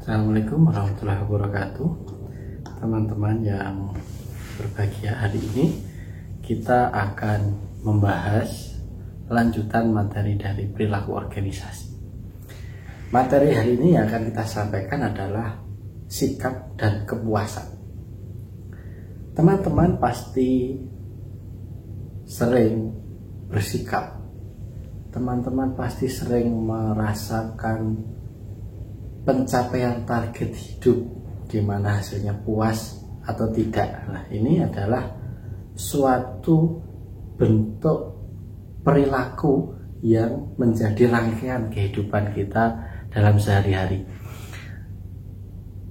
Assalamualaikum warahmatullahi wabarakatuh. Teman-teman yang berbahagia, hari ini kita akan membahas lanjutan materi dari perilaku organisasi. Materi hari ini yang akan kita sampaikan adalah sikap dan kepuasan. Teman-teman pasti sering bersikap. Teman-teman pasti sering merasakan pencapaian target hidup, gimana hasilnya, puas atau tidak. Nah, ini adalah suatu bentuk perilaku yang menjadi rangkaian kehidupan kita dalam sehari-hari.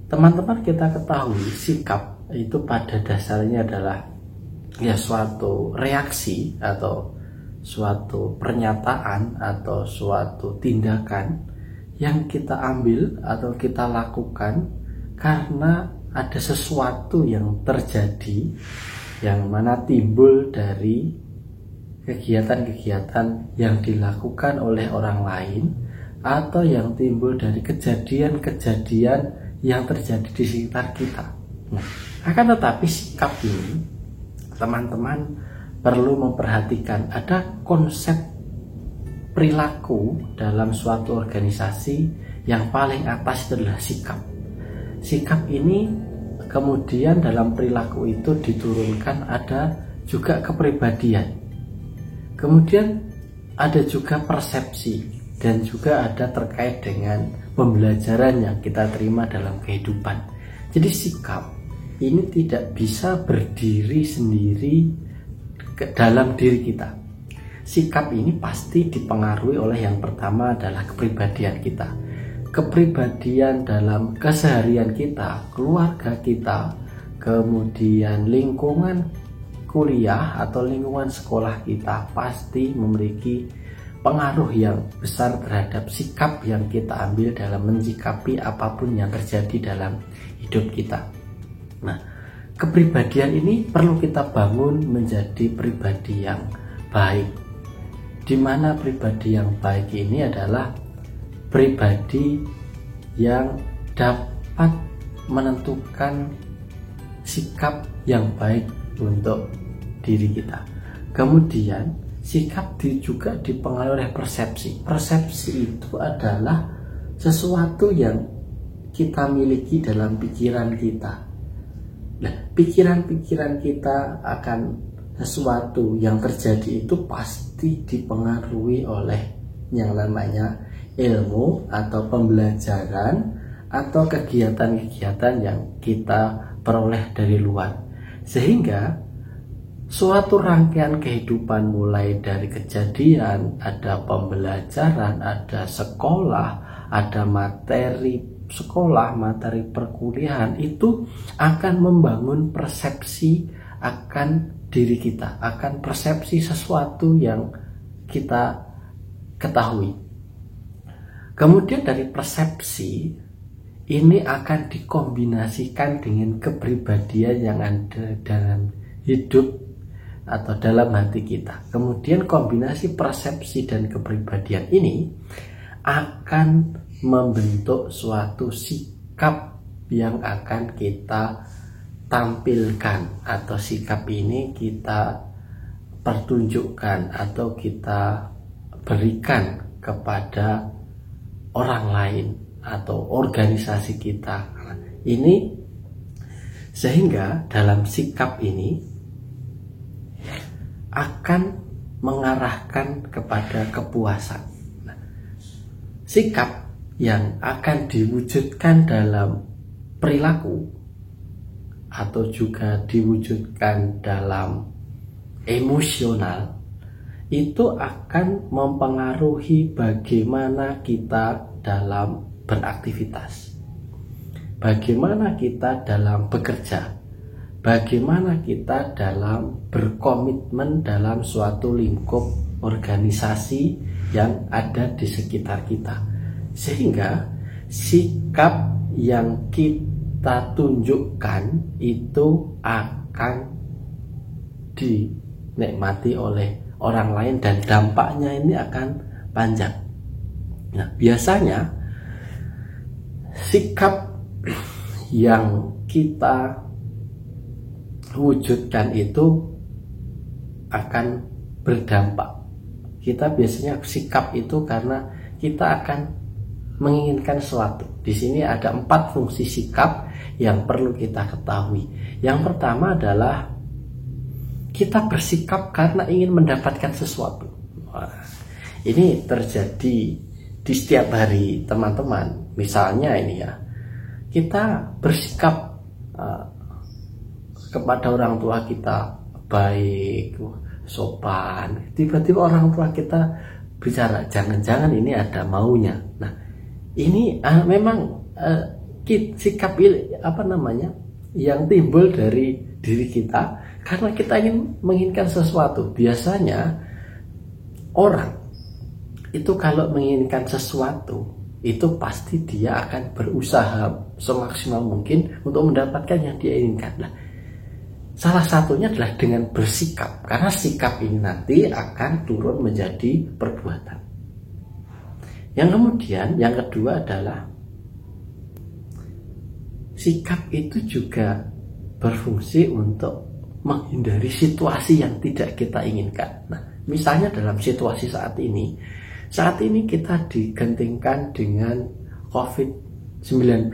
Teman-teman, kita ketahui sikap itu pada dasarnya adalah suatu reaksi atau suatu pernyataan atau suatu tindakan yang kita ambil atau kita lakukan karena ada sesuatu yang terjadi yang mana timbul dari kegiatan-kegiatan yang dilakukan oleh orang lain atau yang timbul dari kejadian-kejadian yang terjadi di sekitar kita. Nah, akan tetapi sikap ini teman-teman perlu memperhatikan, ada konsep perilaku dalam suatu organisasi yang paling atas itu adalah sikap. Sikap ini kemudian dalam perilaku itu diturunkan ada juga kepribadian. Kemudian ada juga persepsi dan juga ada terkait dengan pembelajaran yang kita terima dalam kehidupan. Jadi sikap ini tidak bisa berdiri sendiri dalam diri kita. Sikap ini pasti dipengaruhi oleh yang pertama adalah kepribadian kita. Kepribadian dalam keseharian kita, keluarga kita, kemudian lingkungan kuliah atau lingkungan sekolah kita pasti memiliki pengaruh yang besar terhadap sikap yang kita ambil dalam menyikapi apapun yang terjadi dalam hidup kita. Nah, kepribadian ini perlu kita bangun menjadi pribadi yang baik. Di mana pribadi yang baik ini adalah pribadi yang dapat menentukan sikap yang baik untuk diri kita. Kemudian sikap juga dipengaruhi oleh persepsi. Persepsi itu adalah sesuatu yang kita miliki dalam pikiran kita. Nah, pikiran-pikiran kita akan sesuatu yang terjadi itu pasti dipengaruhi oleh yang namanya ilmu atau pembelajaran atau kegiatan-kegiatan yang kita peroleh dari luar, sehingga suatu rangkaian kehidupan mulai dari kejadian, ada pembelajaran, ada sekolah, ada materi sekolah, materi perkuliahan, itu akan membangun persepsi akan diri kita, akan persepsi sesuatu yang kita ketahui. Kemudian dari persepsi ini akan dikombinasikan dengan kepribadian yang ada dalam hidup atau dalam hati kita. Kemudian kombinasi persepsi dan kepribadian ini akan membentuk suatu sikap yang akan kita tampilkan, atau sikap ini kita pertunjukkan atau kita berikan kepada orang lain atau organisasi kita. Ini sehingga dalam sikap ini akan mengarahkan kepada kepuasan. Sikap yang akan diwujudkan dalam perilaku atau juga diwujudkan dalam emosional itu akan mempengaruhi bagaimana kita dalam beraktivitas, bagaimana kita dalam bekerja, bagaimana kita dalam berkomitmen dalam suatu lingkup organisasi yang ada di sekitar kita. Sehingga sikap yang kita tunjukkan itu akan dinikmati oleh orang lain dan dampaknya ini akan panjang. Nah, biasanya sikap yang kita wujudkan itu akan berdampak. Kita biasanya sikap itu karena kita akan menginginkan sesuatu. Di sini ada 4 fungsi sikap yang perlu kita ketahui. Yang pertama adalah kita bersikap karena ingin mendapatkan sesuatu. Ini terjadi di setiap hari teman-teman. Misalnya ini ya, kita bersikap kepada orang tua kita baik, sopan. Tiba-tiba orang tua kita bicara, jangan-jangan ini ada maunya. Nah, ini memang sikap yang timbul dari diri kita karena kita menginginkan sesuatu. Biasanya orang itu kalau menginginkan sesuatu itu pasti dia akan berusaha semaksimal mungkin untuk mendapatkan yang dia inginkan. Nah, salah satunya adalah dengan bersikap, karena sikap ini nanti akan turun menjadi perbuatan. Yang kemudian, yang kedua adalah sikap itu juga berfungsi untuk menghindari situasi yang tidak kita inginkan. Nah, misalnya dalam situasi saat ini kita digentingkan dengan COVID-19,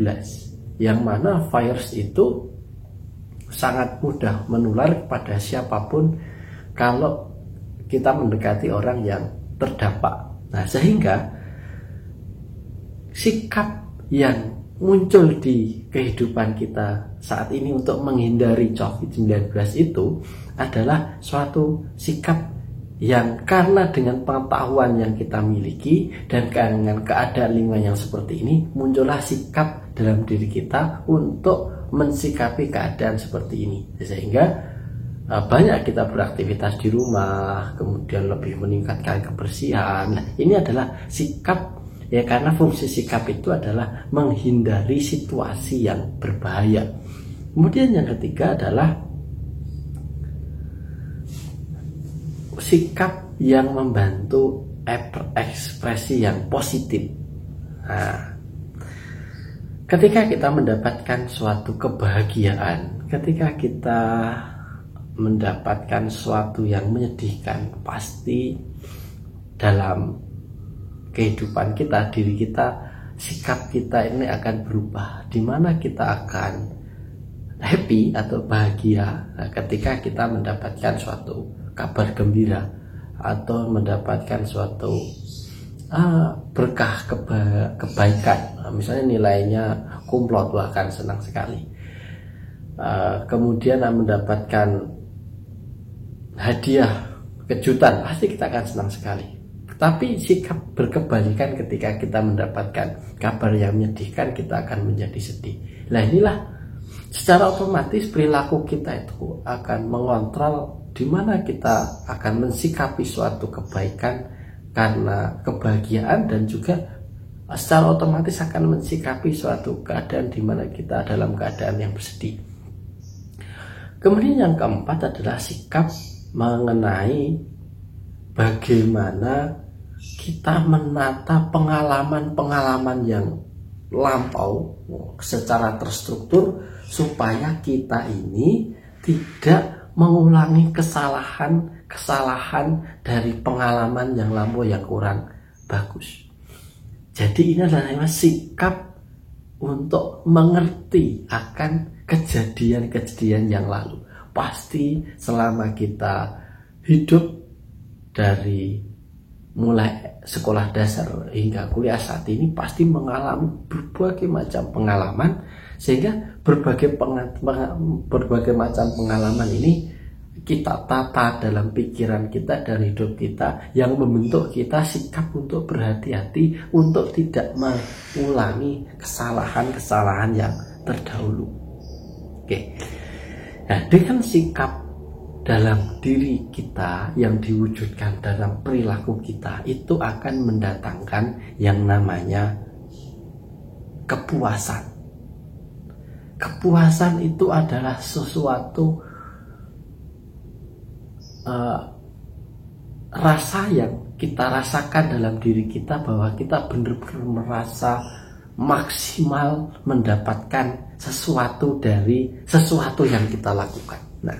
yang mana virus itu sangat mudah menular kepada siapapun kalau kita mendekati orang yang terdampak. Nah, sehingga sikap yang muncul di kehidupan kita saat ini untuk menghindari COVID-19 itu adalah suatu sikap yang karena dengan pengetahuan yang kita miliki dan dengan keadaan lingkungan yang seperti ini, muncullah sikap dalam diri kita untuk mensikapi keadaan seperti ini, sehingga banyak kita beraktivitas di rumah, kemudian lebih meningkatkan kebersihan. Nah, ini adalah sikap ya, karena fungsi sikap itu adalah menghindari situasi yang berbahaya. Kemudian yang ketiga adalah sikap yang membantu ekspresi yang positif. Nah, ketika kita mendapatkan suatu kebahagiaan, ketika kita mendapatkan sesuatu yang menyedihkan, pasti dalam kehidupan kita, diri kita, sikap kita ini akan berubah, di mana kita akan happy atau bahagia ketika kita mendapatkan suatu kabar gembira atau mendapatkan suatu berkah kebaikan. Misalnya nilainya kumlot, akan senang sekali. Kemudian mendapatkan hadiah kejutan, pasti kita akan senang sekali. Tapi sikap berkebalikan, ketika kita mendapatkan kabar yang menyedihkan, kita akan menjadi sedih. Nah, inilah secara otomatis perilaku kita itu akan mengontrol di mana kita akan mensikapi suatu kebaikan karena kebahagiaan, dan juga secara otomatis akan mensikapi suatu keadaan di mana kita dalam keadaan yang bersedih. Kemudian yang keempat adalah sikap mengenai bagaimana kita menata pengalaman-pengalaman yang lampau secara terstruktur, supaya kita ini tidak mengulangi kesalahan dari pengalaman yang lampau yang kurang bagus. Jadi ini adalah sikap untuk mengerti akan kejadian-kejadian yang lalu. Pasti selama kita hidup dari mulai sekolah dasar hingga kuliah saat ini, pasti mengalami berbagai macam pengalaman, sehingga berbagai macam pengalaman ini kita tata dalam pikiran kita dan hidup kita, yang membentuk kita sikap untuk berhati-hati untuk tidak mengulangi kesalahan-kesalahan yang terdahulu. Oke. Nah, dengan sikap dalam diri kita yang diwujudkan dalam perilaku kita, itu akan mendatangkan yang namanya kepuasan. Kepuasan itu adalah sesuatu rasa yang kita rasakan dalam diri kita, bahwa kita benar-benar merasa maksimal mendapatkan sesuatu dari sesuatu yang kita lakukan. Nah,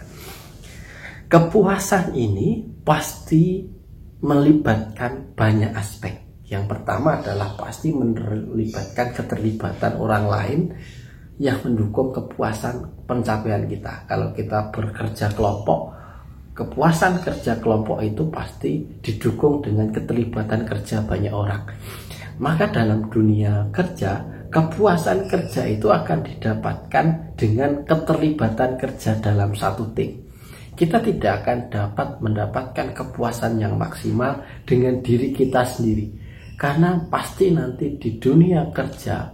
kepuasan ini pasti melibatkan banyak aspek. Yang pertama adalah pasti melibatkan keterlibatan orang lain yang mendukung kepuasan pencapaian kita. Kalau kita bekerja kelompok, kepuasan kerja kelompok itu pasti didukung dengan keterlibatan kerja banyak orang. Maka dalam dunia kerja, kepuasan kerja itu akan didapatkan dengan keterlibatan kerja dalam satu tim. Kita tidak akan dapat mendapatkan kepuasan yang maksimal dengan diri kita sendiri. Karena pasti nanti di dunia kerja,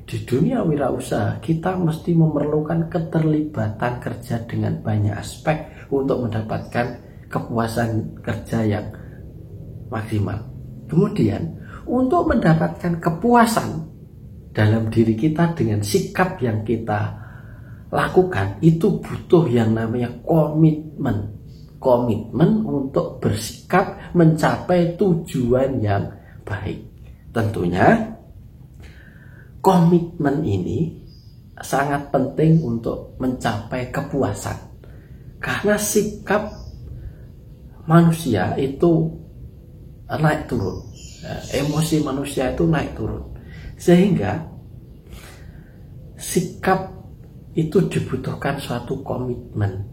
di dunia wirausaha, kita mesti memerlukan keterlibatan kerja dengan banyak aspek untuk mendapatkan kepuasan kerja yang maksimal. Kemudian, untuk mendapatkan kepuasan dalam diri kita dengan sikap yang kita lakukan, itu butuh yang namanya komitmen. Komitmen untuk bersikap mencapai tujuan yang baik. Tentunya komitmen ini sangat penting untuk mencapai kepuasan. Karena sikap manusia itu naik turun. Emosi manusia itu naik turun. Sehingga sikap itu dibutuhkan suatu komitmen.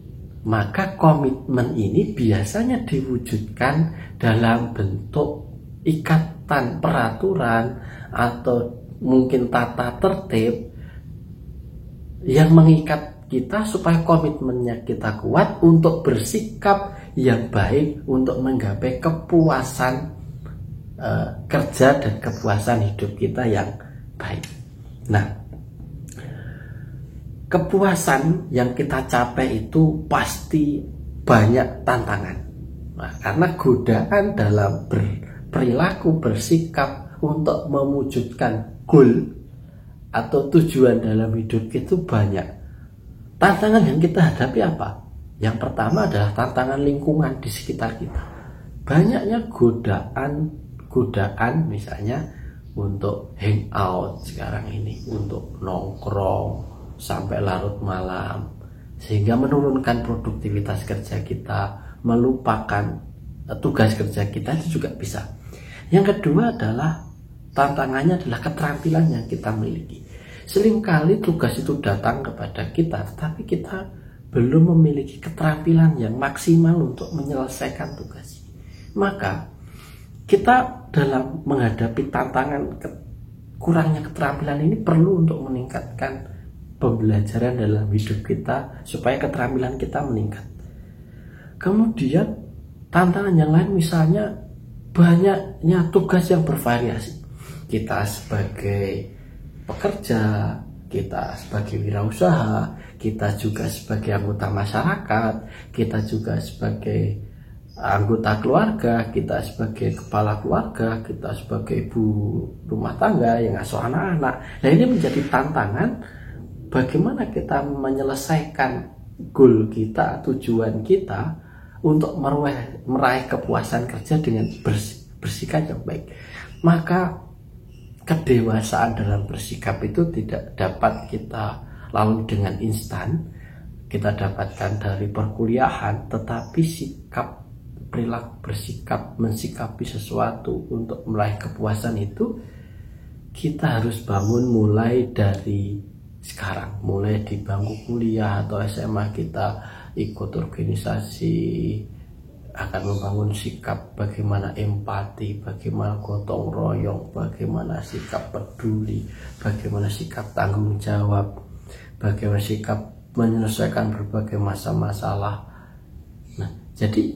Maka komitmen ini biasanya diwujudkan dalam bentuk ikatan peraturan atau mungkin tata tertib yang mengikat kita supaya komitmennya kita kuat untuk bersikap yang baik untuk menggapai kepuasan kerja dan kepuasan hidup kita yang baik. Nah, kepuasan yang kita capai itu pasti banyak tantangan. Nah, karena godaan dalam berperilaku, bersikap untuk mewujudkan goal atau tujuan dalam hidup itu banyak. Tantangan yang kita hadapi apa? Yang pertama adalah tantangan lingkungan di sekitar kita. Banyaknya godaan misalnya untuk hangout sekarang ini, untuk nongkrong sampai larut malam, sehingga menurunkan produktivitas kerja kita, melupakan tugas kerja kita, itu juga bisa. Yang kedua adalah tantangannya adalah keterampilan yang kita miliki. Seringkali tugas itu datang kepada kita, tetapi kita belum memiliki keterampilan yang maksimal untuk menyelesaikan tugas. Maka kita dalam menghadapi tantangan kurangnya keterampilan ini perlu untuk meningkatkan pembelajaran dalam hidup kita supaya keterampilan kita meningkat. Kemudian tantangan yang lain misalnya banyaknya tugas yang bervariasi. Kita sebagai pekerja, kita sebagai wirausaha, kita juga sebagai anggota masyarakat, kita juga sebagai anggota keluarga, kita sebagai kepala keluarga, kita sebagai ibu rumah tangga yang ngasuh anak-anak. Nah, ini menjadi tantangan bagaimana kita menyelesaikan goal kita, tujuan kita untuk meraih kepuasan kerja dengan bersikap yang baik. Maka kedewasaan dalam bersikap itu tidak dapat kita lalui dengan instan, kita dapatkan dari perkuliahan, tetapi sikap perilaku bersikap mensikapi sesuatu untuk meraih kepuasan itu kita harus bangun mulai dari sekarang, mulai di bangku kuliah atau SMA kita ikut organisasi, akan membangun sikap bagaimana empati, bagaimana gotong royong, bagaimana sikap peduli, bagaimana sikap tanggung jawab, bagaimana sikap menyelesaikan berbagai masalah. Nah, jadi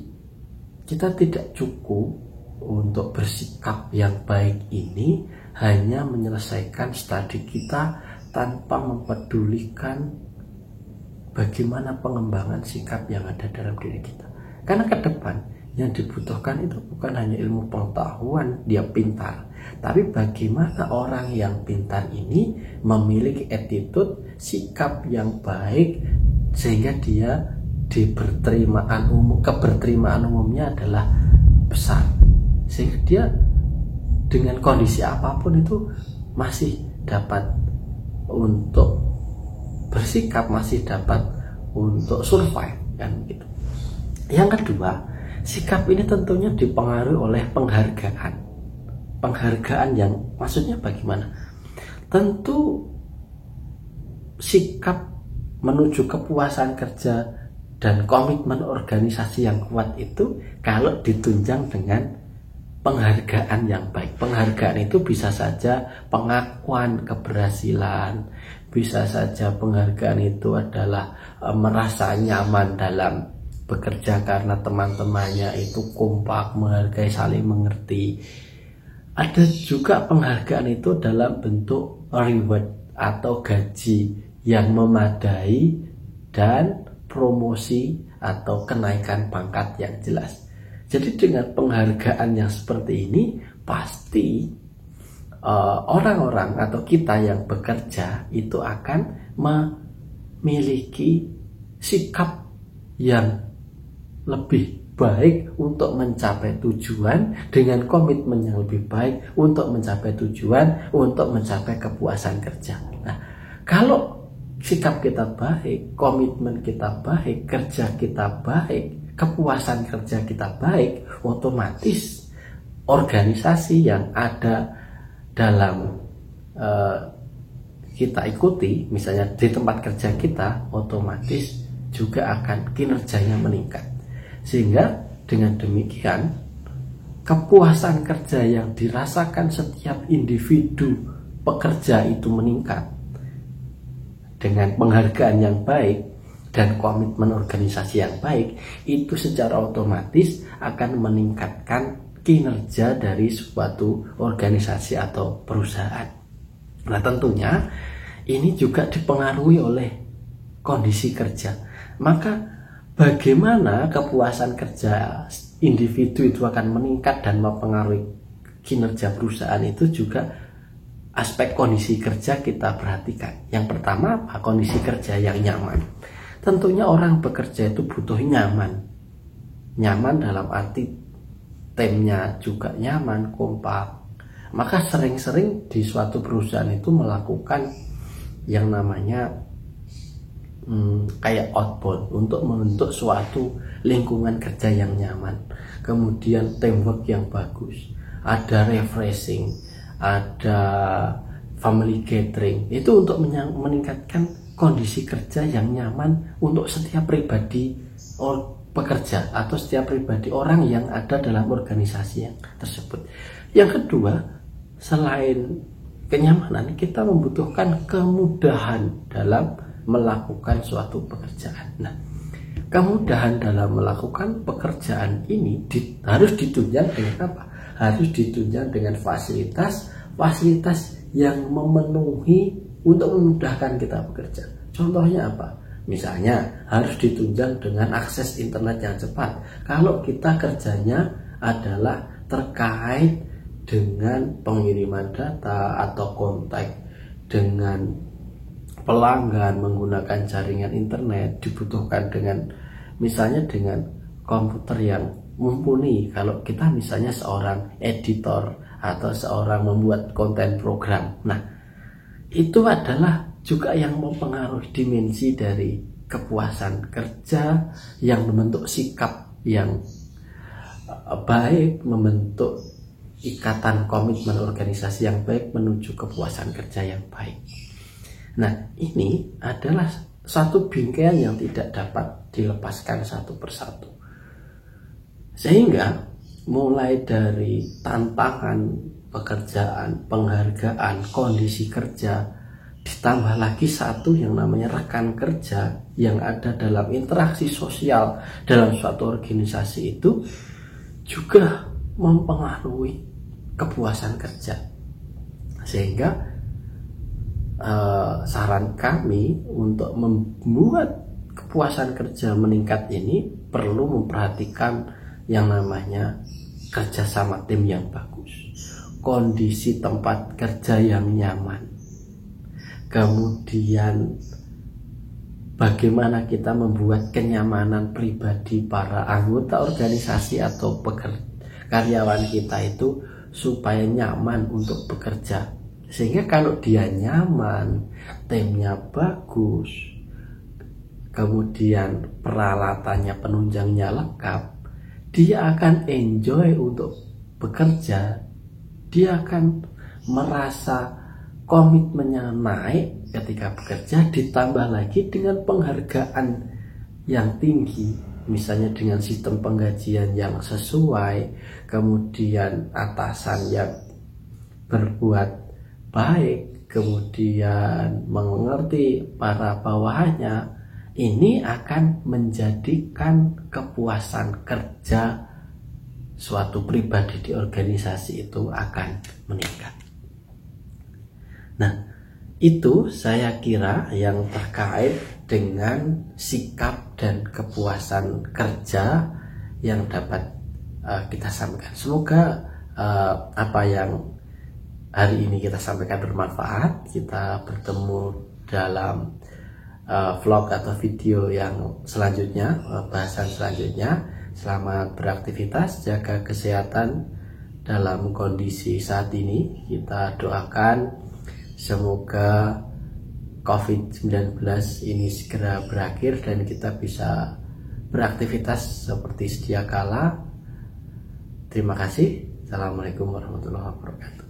kita tidak cukup untuk bersikap yang baik ini hanya menyelesaikan studi kita tanpa mempedulikan bagaimana pengembangan sikap yang ada dalam diri kita. Karena ke depan yang dibutuhkan itu bukan hanya ilmu pengetahuan, dia pintar, tapi bagaimana orang yang pintar ini memiliki attitude, sikap yang baik sehingga dia keberterimaan umumnya adalah besar, sehingga dia dengan kondisi apapun itu masih dapat untuk bersikap, masih dapat untuk survive kan gitu. Yang kedua, sikap ini tentunya dipengaruhi oleh penghargaan. Penghargaan yang maksudnya bagaimana? Tentu sikap menuju kepuasan kerja dan komitmen organisasi yang kuat itu kalau ditunjang dengan penghargaan yang baik. Penghargaan itu bisa saja pengakuan keberhasilan, bisa saja penghargaan itu adalah merasa nyaman dalam bekerja karena teman-temannya itu kompak, menghargai, saling mengerti. Ada juga penghargaan itu dalam bentuk reward atau gaji yang memadai dan promosi atau kenaikan pangkat yang jelas. Jadi dengan penghargaan yang seperti ini pasti orang-orang atau kita yang bekerja itu akan memiliki sikap yang lebih baik untuk mencapai tujuan, dengan komitmen yang lebih baik untuk mencapai tujuan, untuk mencapai kepuasan kerja. Nah, kalau sikap kita baik, komitmen kita baik, kerja kita baik, kepuasan kerja kita baik, otomatis organisasi yang ada dalam kita ikuti, misalnya di tempat kerja kita, otomatis juga akan kinerjanya meningkat. Sehingga dengan demikian kepuasan kerja yang dirasakan setiap individu pekerja itu meningkat dengan penghargaan yang baik dan komitmen organisasi yang baik, itu secara otomatis akan meningkatkan kinerja dari suatu organisasi atau perusahaan. Nah, tentunya ini juga dipengaruhi oleh kondisi kerja. Maka bagaimana kepuasan kerja individu itu akan meningkat dan mempengaruhi kinerja perusahaan, itu juga aspek kondisi kerja kita perhatikan. Yang pertama apa? Kondisi kerja yang nyaman. Tentunya orang bekerja itu butuh nyaman. Nyaman dalam arti timnya juga nyaman, kompak. Maka sering-sering di suatu perusahaan itu melakukan yang namanya kayak outbound untuk membentuk suatu lingkungan kerja yang nyaman, kemudian teamwork yang bagus, ada refreshing, ada family gathering, itu untuk meningkatkan kondisi kerja yang nyaman untuk setiap pribadi pekerja atau setiap pribadi orang yang ada dalam organisasi yang tersebut. Yang kedua, selain kenyamanan, kita membutuhkan kemudahan dalam melakukan suatu pekerjaan. Nah, kemudahan dalam melakukan pekerjaan ini harus ditunjang dengan apa? Harus ditunjang dengan fasilitas yang memenuhi untuk memudahkan kita bekerja. Contohnya apa? Misalnya harus ditunjang dengan akses internet yang cepat. Kalau kita kerjanya adalah terkait dengan pengiriman data atau kontak dengan pelanggan menggunakan jaringan internet, dibutuhkan dengan misalnya dengan komputer yang mumpuni. Kalau kita misalnya seorang editor atau seorang membuat konten program, nah itu adalah juga yang mempengaruhi dimensi dari kepuasan kerja, yang membentuk sikap yang baik, membentuk ikatan komitmen organisasi yang baik menuju kepuasan kerja yang baik. Nah, ini adalah satu bingkai yang tidak dapat dilepaskan satu persatu. Sehingga mulai dari tantangan pekerjaan, penghargaan, kondisi kerja, ditambah lagi satu yang namanya rekan kerja yang ada dalam interaksi sosial dalam suatu organisasi, itu juga mempengaruhi kepuasan kerja. Sehingga saran kami untuk membuat kepuasan kerja meningkat ini perlu memperhatikan yang namanya kerjasama tim yang bagus, kondisi tempat kerja yang nyaman, kemudian bagaimana kita membuat kenyamanan pribadi para anggota organisasi atau karyawan kita itu supaya nyaman untuk bekerja. Sehingga kalau dia nyaman, timnya bagus, kemudian peralatannya, penunjangnya lengkap, dia akan enjoy untuk bekerja. Dia akan merasa komitmennya naik ketika bekerja, ditambah lagi dengan penghargaan yang tinggi, misalnya dengan sistem penggajian yang sesuai, kemudian atasan yang berbuat baik, kemudian mengerti para bawahannya. Ini akan menjadikan kepuasan kerja suatu pribadi di organisasi itu akan meningkat. Nah, itu saya kira yang terkait dengan sikap dan kepuasan kerja yang dapat kita sampaikan. Semoga apa yang hari ini kita sampaikan bermanfaat. Kita bertemu dalam vlog atau video yang selanjutnya, bahasan selanjutnya. Selamat beraktivitas, jaga kesehatan dalam kondisi saat ini. Kita doakan semoga COVID-19 ini segera berakhir dan kita bisa beraktivitas seperti sedia kala. Terima kasih. Assalamualaikum warahmatullahi wabarakatuh.